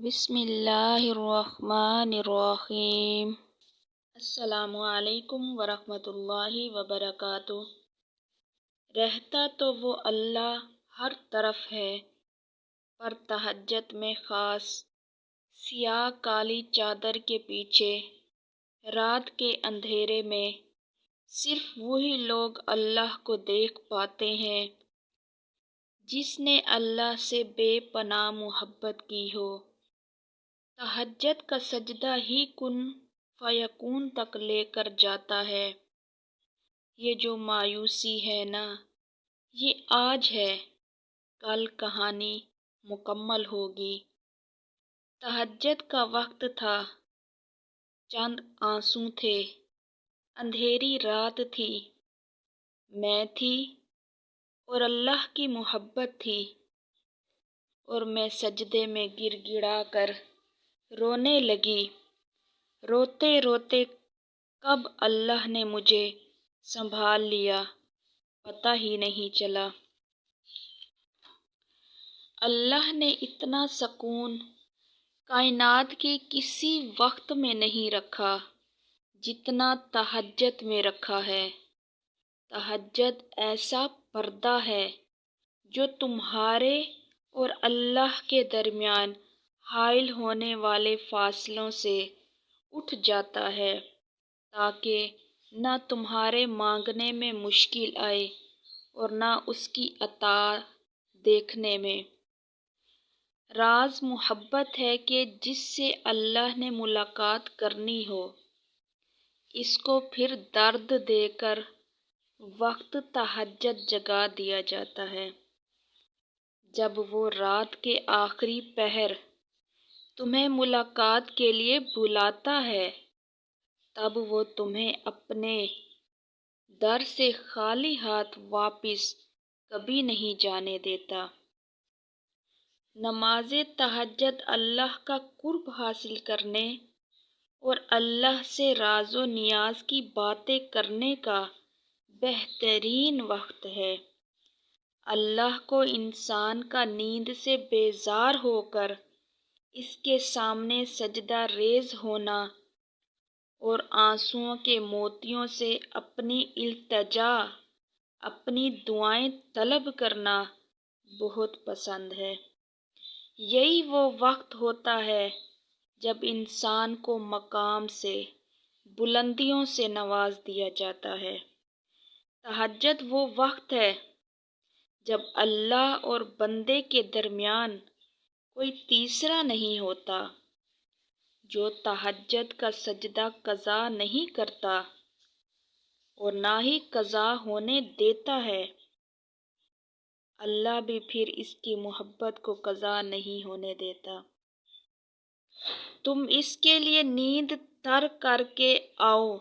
بسم اللہ الرحمن الرحیم۔ السلام علیکم ورحمۃ اللہ وبرکاتہ۔ رہتا تو وہ اللہ ہر طرف ہے، پر تہجد میں خاص، سیاہ کالی چادر کے پیچھے، رات کے اندھیرے میں صرف وہی لوگ اللہ کو دیکھ پاتے ہیں جس نے اللہ سے بے پناہ محبت کی ہو۔ تہجد کا سجدہ ہی کن فیکون تک لے کر جاتا ہے۔ یہ جو مایوسی ہے نا، یہ آج ہے، کل کہانی مکمل ہوگی۔ تہجد کا وقت تھا، چند آنسو تھے، اندھیری رات تھی، میں تھی اور اللہ کی محبت تھی، اور میں سجدے میں گر گڑا کر رونے لگی۔ روتے روتے کب اللہ نے مجھے سنبھال لیا، پتہ ہی نہیں چلا۔ اللہ نے اتنا سکون کائنات کے کسی وقت میں نہیں رکھا جتنا تہجد میں رکھا ہے۔ تہجد ایسا پردہ ہے جو تمہارے اور اللہ کے درمیان حائل ہونے والے فاصلوں سے اٹھ جاتا ہے، تاکہ نہ تمہارے مانگنے میں مشکل آئے اور نہ اس کی عطا دیکھنے میں۔ راز محبت ہے کہ جس سے اللہ نے ملاقات کرنی ہو، اس کو پھر درد دے کر وقت تہجد جگا دیا جاتا ہے۔ جب وہ رات کے آخری پہر تمہیں ملاقات کے لیے بلاتا ہے، تب وہ تمہیں اپنے در سے خالی ہاتھ واپس کبھی نہیں جانے دیتا۔ نماز تہجد اللہ کا قرب حاصل کرنے اور اللہ سے راز و نیاز کی باتیں کرنے کا بہترین وقت ہے۔ اللہ کو انسان کا نیند سے بیزار ہو کر اس کے سامنے سجدہ ریز ہونا اور آنسوؤں کے موتیوں سے اپنی التجا، اپنی دعائیں طلب کرنا بہت پسند ہے۔ یہی وہ وقت ہوتا ہے جب انسان کو مقام سے، بلندیوں سے نواز دیا جاتا ہے۔ تہجد وہ وقت ہے جب اللہ اور بندے کے درمیان کوئی تیسرا نہیں ہوتا۔ جو تہجد کا سجدہ قضا نہیں کرتا اور نہ ہی قضا ہونے دیتا ہے، اللہ بھی پھر اس کی محبت کو قضا نہیں ہونے دیتا۔ تم اس کے لیے نیند ترک کر کے آؤ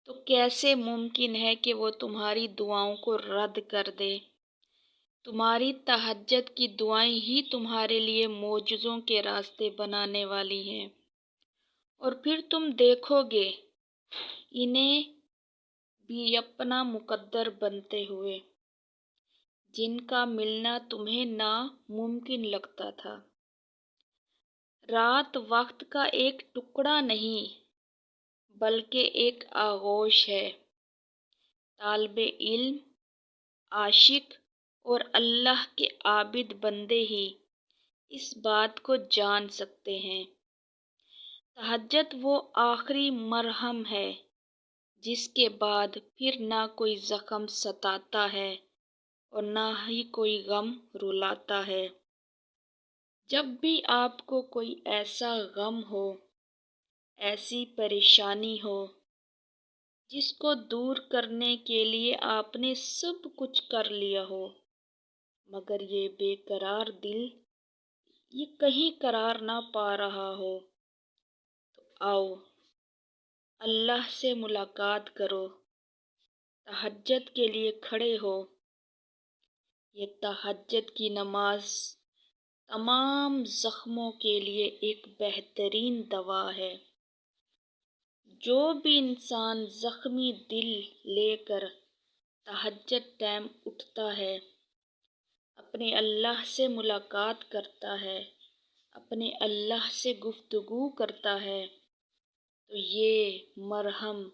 تو کیسے ممکن ہے کہ وہ تمہاری دعاؤں کو رد کر دے؟ تمہاری تہجد کی دعائیں ہی تمہارے لیے معجزوں کے راستے بنانے والی ہیں، اور پھر تم دیکھو گے انہیں بھی اپنا مقدر بنتے ہوئے، جن کا ملنا تمہیں ناممکن لگتا تھا۔ رات وقت کا ایک ٹکڑا نہیں بلکہ ایک آغوش ہے۔ طالب علم، عاشق اور اللہ کے عابد بندے ہی اس بات کو جان سکتے ہیں۔ تہجد وہ آخری مرہم ہے جس کے بعد پھر نہ کوئی زخم ستاتا ہے اور نہ ہی کوئی غم رلاتا ہے۔ جب بھی آپ کو کوئی ایسا غم ہو، ایسی پریشانی ہو جس کو دور کرنے کے لیے آپ نے سب کچھ کر لیا ہو، مگر یہ بے قرار دل یہ کہیں قرار نہ پا رہا ہو، تو آؤ اللہ سے ملاقات کرو، تہجد کے لیے کھڑے ہو۔ یہ تہجد کی نماز تمام زخموں کے لیے ایک بہترین دوا ہے۔ جو بھی انسان زخمی دل لے کر تہجد ٹائم اٹھتا ہے، اپنے اللہ سے ملاقات کرتا ہے، اپنے اللہ سے گفتگو کرتا ہے تو یہ مرہم،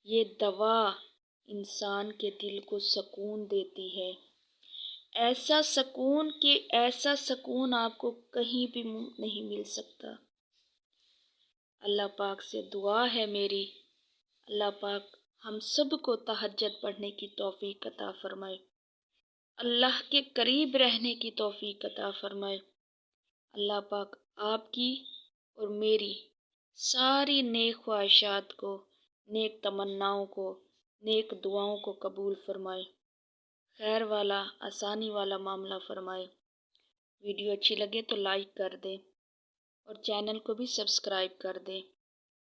یہ دوا انسان کے دل کو سکون دیتی ہے، ایسا سکون کہ ایسا سکون آپ کو کہیں بھی نہیں مل سکتا۔ اللہ پاک سے دعا ہے میری، اللہ پاک ہم سب کو تہجد پڑھنے کی توفیق عطا فرمائے، اللہ کے قریب رہنے کی توفیق عطا فرمائے۔ اللہ پاک آپ کی اور میری ساری نیک خواہشات کو، نیک تمناؤں کو، نیک دعاؤں کو قبول فرمائے، خیر والا آسانی والا معاملہ فرمائے۔ ویڈیو اچھی لگے تو لائک کر دیں اور چینل کو بھی سبسکرائب کر دیں۔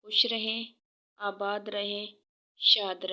خوش رہیں، آباد رہیں، شاد رہیں۔